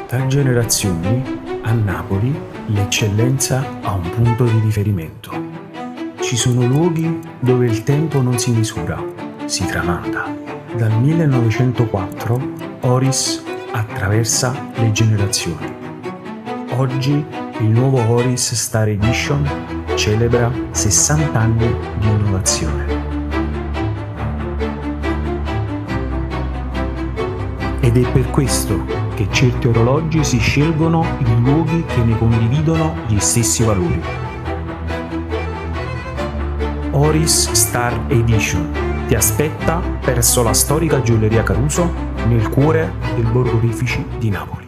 Da generazioni, a Napoli l'eccellenza ha un punto di riferimento. Ci sono luoghi dove il tempo non si misura, si tramanda. Dal 1904 Oris attraversa le generazioni. Oggi il nuovo Oris Star Edition celebra 60 anni di innovazione. Ed è per questo che certi orologi si scelgono in luoghi che ne condividono gli stessi valori. Oris Star Edition ti aspetta presso la storica Gioielleria Caruso nel cuore del Borgo Rifici di Napoli.